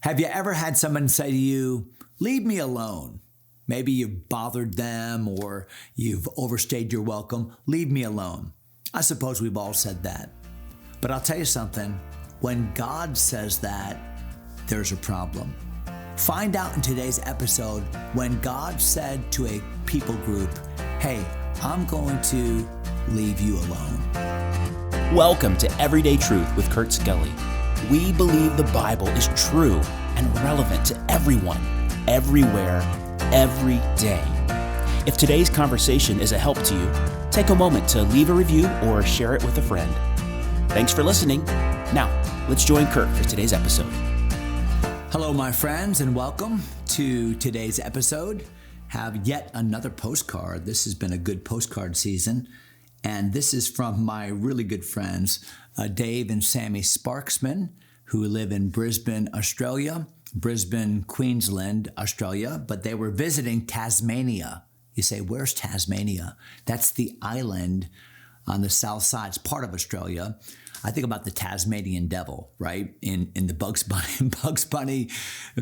Have you ever had someone say to you, leave me alone? Maybe you've bothered them or you've overstayed your welcome. Leave me alone. I suppose we've all said that. But I'll tell you something. When God says that, there's a problem. Find out in today's episode when God said to a people group, hey, I'm going to leave you alone. Welcome to Everyday Truth with Kurt Skelly. We believe the Bible is true and relevant to everyone, everywhere, every day. If today's conversation is a help to you, take a moment to leave a review or share it with a friend. Thanks for listening. Now, let's join Kurt for today's episode. Hello, my friends, and welcome to today's episode. Have yet another postcard. This has been a good postcard season. And this is from my really good friends, Dave and Sammy Sparksman, who live in Brisbane, Australia, Brisbane, Queensland, Australia, but they were visiting Tasmania. You say, where's Tasmania? That's the island on the south side. It's part of Australia. I think about the Tasmanian devil, right? In the Bugs Bunny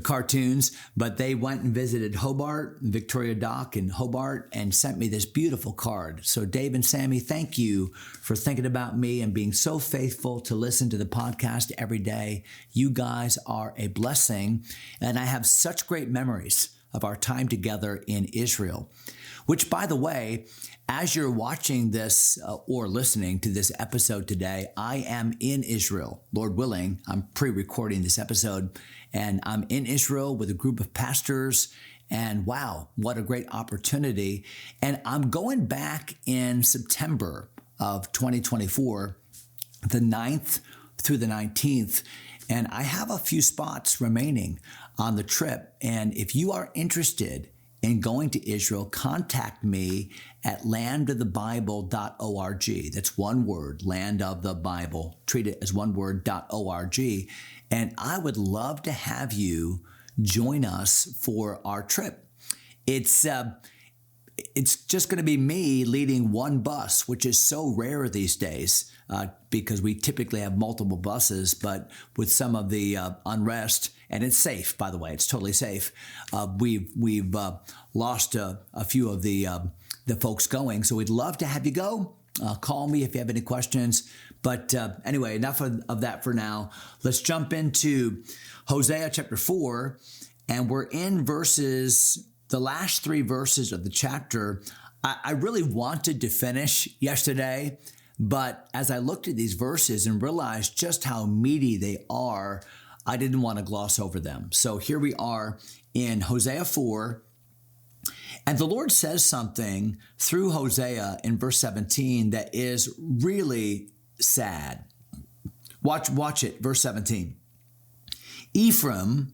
cartoons. But they went and visited Hobart, Victoria Dock in Hobart, and sent me this beautiful card. So Dave and Sammy, thank you for thinking about me and being so faithful to listen to the podcast every day. You guys are a blessing. And I have such great memories of our time together in Israel, which, by the way, as you're watching this or listening to this episode today, I am in Israel. Lord willing, I'm pre-recording this episode, and I'm in Israel with a group of pastors, and wow, what a great opportunity. And I'm going back in September of 2024, the 9th through the 19th, and I have a few spots remaining on the trip. And if you are interested in going to Israel, contact me at landofthebible.org. That's one word, Land of the Bible. Treat it as one word, .org. And I would love to have you join us for our trip. It's just going to be me leading one bus, which is so rare these days because we typically have multiple buses, but with some of the unrest, and it's safe, by the way, it's totally safe. We've lost a few of the folks going, so we'd love to have you go. Call me if you have any questions. But anyway, enough of that for now. Let's jump into Hosea chapter 4, and we're in the last three verses of the chapter. I really wanted to finish yesterday, but as I looked at these verses and realized just how meaty they are, I didn't want to gloss over them. So here we are in Hosea 4, and the Lord says something through Hosea in verse 17 that is really sad. Watch it, verse 17. Ephraim,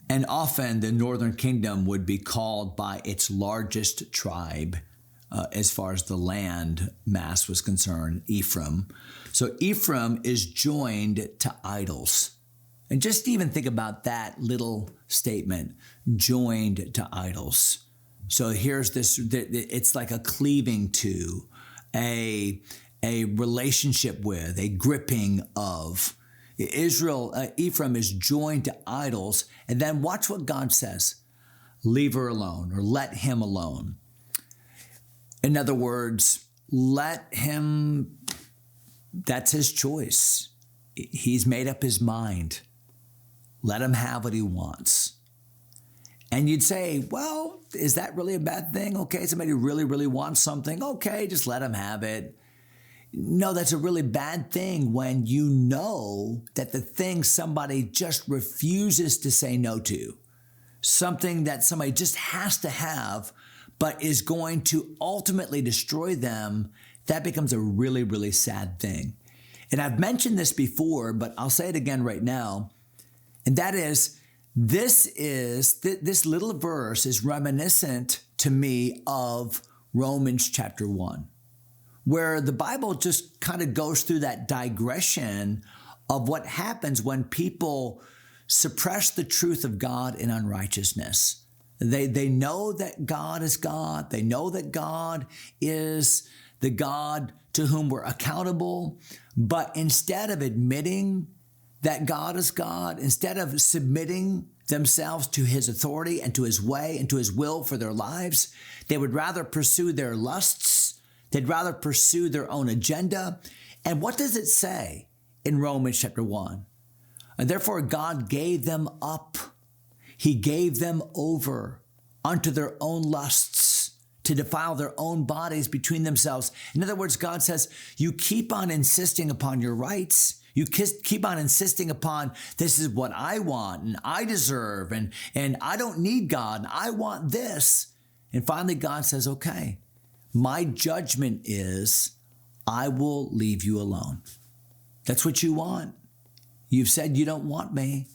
and often the northern kingdom would be called by its largest tribe as far as the land mass was concerned, Ephraim. So Ephraim is joined to idols. And just even think about that little statement, joined to idols. So here's this, it's like a cleaving to, a relationship with, a gripping of. Ephraim is joined to idols. And then watch what God says, leave her alone or let him alone. In other words, let him, that's his choice. He's made up his mind. Let him have what he wants. And you'd say, well, is that really a bad thing? Okay, somebody really, really wants something. Okay, just let him have it. No, that's a really bad thing when you know that the thing somebody just refuses to say no to, something that somebody just has to have, but is going to ultimately destroy them, that becomes a really, really sad thing. And I've mentioned this before, but I'll say it again right now. And that is, this little verse is reminiscent to me of Romans chapter 1, where the Bible just kind of goes through that digression of what happens when people suppress the truth of God in unrighteousness. They know that God is God. They know that God is the God to whom we're accountable. But instead of admitting that God is God, instead of submitting themselves to his authority and to his way and to his will for their lives, they would rather pursue their lusts. They'd rather pursue their own agenda. And what does it say in Romans chapter 1? And therefore, God gave them up. He gave them over unto their own lusts to defile their own bodies between themselves. In other words, God says, you keep on insisting upon your rights. You keep on insisting upon, this is what I want and I deserve and I don't need God. I want this. And finally, God says, okay, my judgment is I will leave you alone. That's what you want. You've said you don't want me.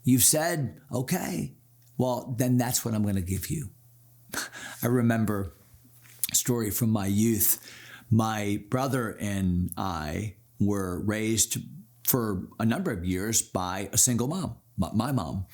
You've said, okay, well, then that's what I'm going to give you. I remember a story from my youth. My brother and I were raised for a number of years by a single mom, my mom.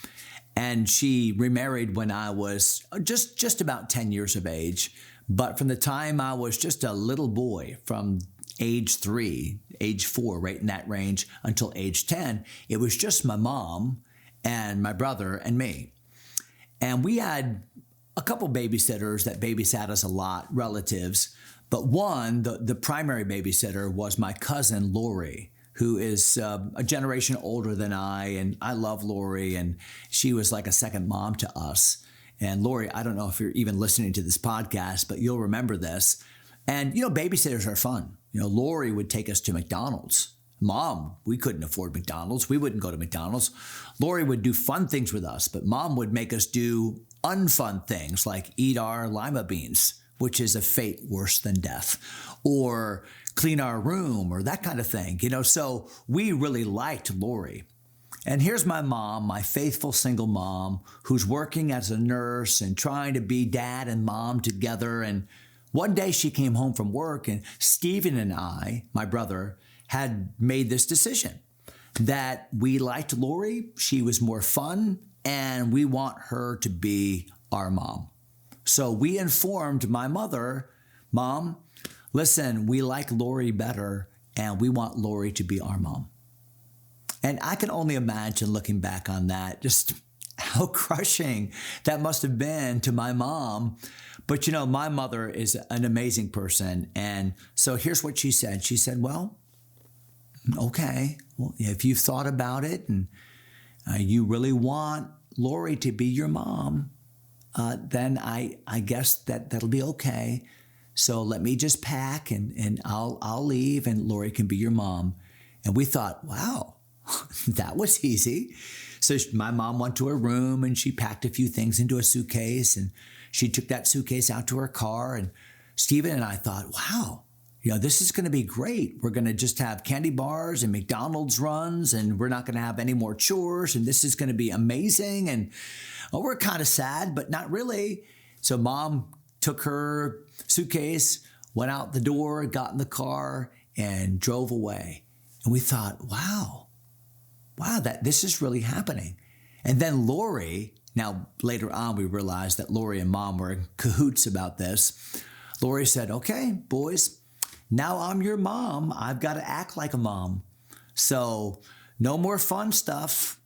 And she remarried when I was just about 10 years of age. But from the time I was just a little boy, from age 3, age 4, right in that range, until age 10, it was just my mom and my brother and me. And we had a couple babysitters that babysat us a lot, relatives. But one, the primary babysitter, was my cousin, Lori, who is a generation older than I. And I love Lori, and she was like a second mom to us. And Lori, I don't know if you're even listening to this podcast, but you'll remember this. And, babysitters are fun. Lori would take us to McDonald's. Mom, we couldn't afford McDonald's. We wouldn't go to McDonald's. Lori would do fun things with us, but Mom would make us do unfun things like eat our lima beans, which is a fate worse than death, or clean our room, or that kind of thing. So we really liked Lori. And here's my mom, my faithful single mom, who's working as a nurse and trying to be dad and mom together. And one day she came home from work, and Stephen and I, my brother, had made this decision that we liked Lori. She was more fun, and we want her to be our mom. So we informed my mother, Mom, listen, we like Lori better, and we want Lori to be our mom. And I can only imagine, looking back on that, just how crushing that must have been to my mom. But my mother is an amazing person. And so here's what she said. She said, well, okay, well, if you've thought about it and you really want Lori to be your mom, then I guess that'll be okay. So let me just pack and I'll leave, and Lori can be your mom. And we thought, wow, that was easy. So my mom went to her room and she packed a few things into a suitcase, and she took that suitcase out to her car. And Stephen and I thought, wow, this is going to be great. We're going to just have candy bars and McDonald's runs, and we're not going to have any more chores, and this is going to be amazing. And we're kind of sad, but not really. So Mom took her suitcase, went out the door, got in the car, and drove away. And we thought, wow, that this is really happening. And then Lori, now later on we realized that Lori and Mom were in cahoots about this. Lori said, okay, boys, now I'm your mom. I've got to act like a mom. So no more fun stuff.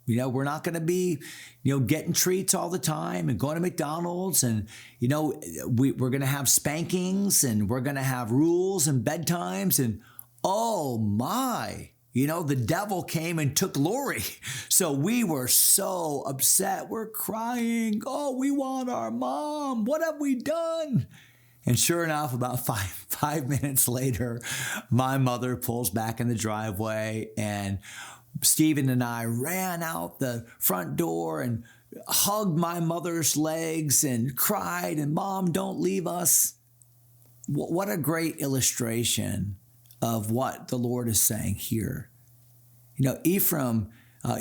We're not going to be, getting treats all the time and going to McDonald's. And, we're going to have spankings, and we're going to have rules and bedtimes. And oh my, the devil came and took Lori. So we were so upset. We're crying. Oh, we want our mom. What have we done? And sure enough, about five minutes later, my mother pulls back in the driveway, and Stephen and I ran out the front door and hugged my mother's legs and cried, and Mom, don't leave us. What a great illustration of what the Lord is saying here. Ephraim,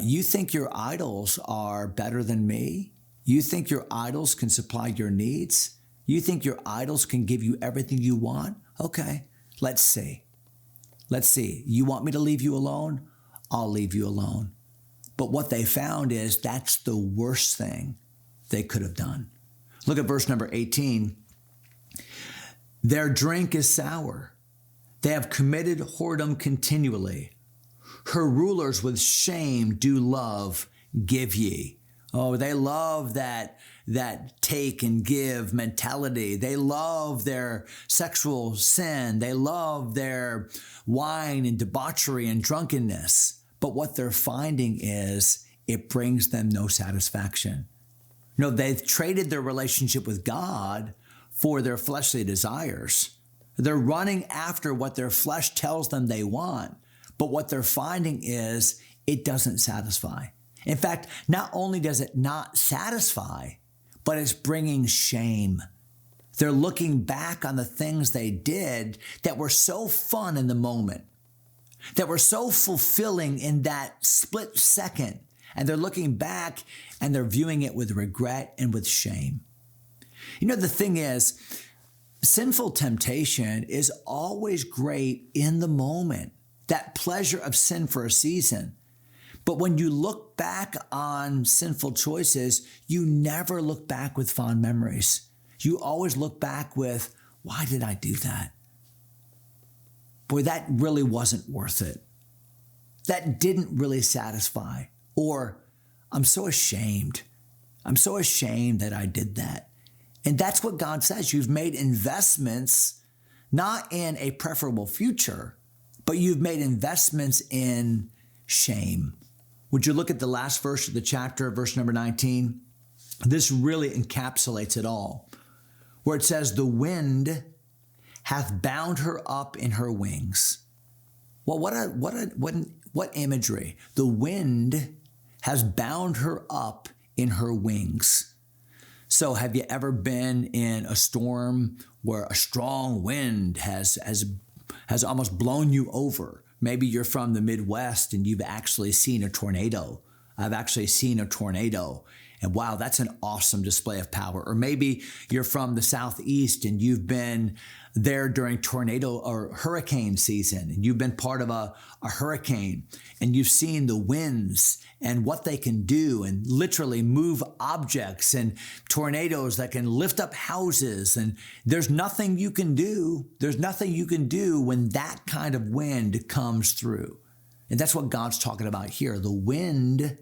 you think your idols are better than me? You think your idols can supply your needs? You think your idols can give you everything you want? Okay, let's see. You want me to leave you alone? I'll leave you alone. But what they found is that's the worst thing they could have done. Look at verse number 18. Their drink is sour. They have committed whoredom continually. Her rulers with shame do love, give ye. Oh, they love that take and give mentality. They love their sexual sin. They love their wine and debauchery and drunkenness. But what they're finding is it brings them no satisfaction. No, they've traded their relationship with God for their fleshly desires. They're running after what their flesh tells them they want. But what they're finding is it doesn't satisfy. In fact, not only does it not satisfy, but it's bringing shame. They're looking back on the things they did that were so fun in the moment, that were so fulfilling in that split second. And they're looking back and they're viewing it with regret and with shame. You know, the thing is, sinful temptation is always great in the moment, that pleasure of sin for a season. But when you look back on sinful choices, you never look back with fond memories. You always look back with, why did I do that? Boy, that really wasn't worth it. That didn't really satisfy. Or, I'm so ashamed. I'm so ashamed that I did that. And that's what God says. You've made investments, not in a preferable future, but you've made investments in shame. Would you look at the last verse of the chapter, verse number 19? This really encapsulates it all, where it says, the wind hath bound her up in her wings. Well, what imagery. The wind has bound her up in her wings. So have you ever been in a storm where a strong wind has almost blown you over? Maybe you're from the Midwest and you've actually seen a tornado. I've actually seen a tornado. And wow, that's an awesome display of power. Or maybe you're from the Southeast and you've been there during tornado or hurricane season, and you've been part of a hurricane, and you've seen the winds and what they can do and literally move objects, and tornadoes that can lift up houses. And there's nothing you can do. There's nothing you can do when that kind of wind comes through. And that's what God's talking about here. The wind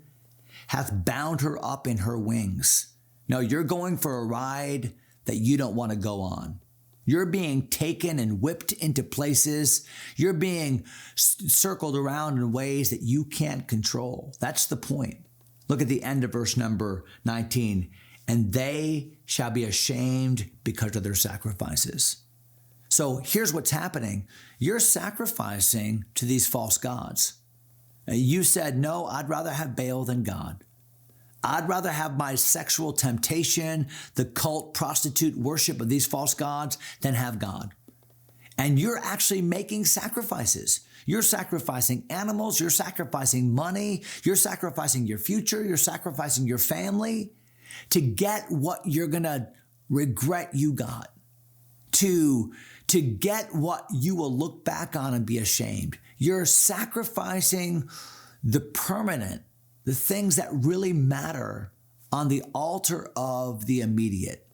hath bound her up in her wings. Now you're going for a ride that you don't want to go on. You're being taken and whipped into places. You're being circled around in ways that you can't control. That's the point. Look at the end of verse number 19. And they shall be ashamed because of their sacrifices. So here's what's happening. You're sacrificing to these false gods. You said, no, I'd rather have Baal than God. I'd rather have my sexual temptation, the cult, prostitute worship of these false gods than have God. And you're actually making sacrifices. You're sacrificing animals. You're sacrificing money. You're sacrificing your future. You're sacrificing your family to get what you're going to regret you got, to get what you will look back on and be ashamed. You're sacrificing the permanent, the things that really matter on the altar of the immediate.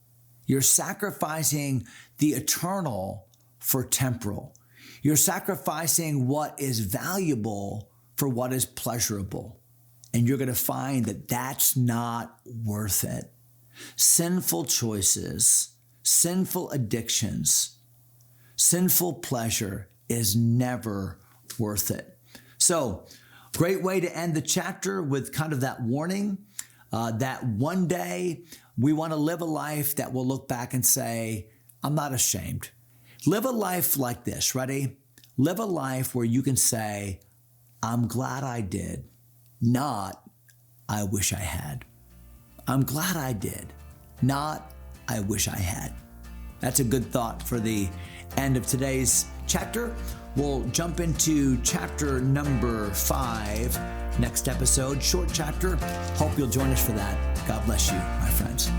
You're sacrificing the eternal for temporal. You're sacrificing what is valuable for what is pleasurable. And you're going to find that that's not worth it. Sinful choices, sinful addictions, sinful pleasure is never worth it. So, great way to end the chapter with kind of that warning that one day we want to live a life that will look back and say, I'm not ashamed. Live a life like this, ready? Live a life where you can say, I'm glad I did, not I wish I had. I'm glad I did, not I wish I had. That's a good thought for the end of today's chapter. We'll jump into chapter number 5 next episode, short chapter. Hope you'll join us for that. God bless you, my friends.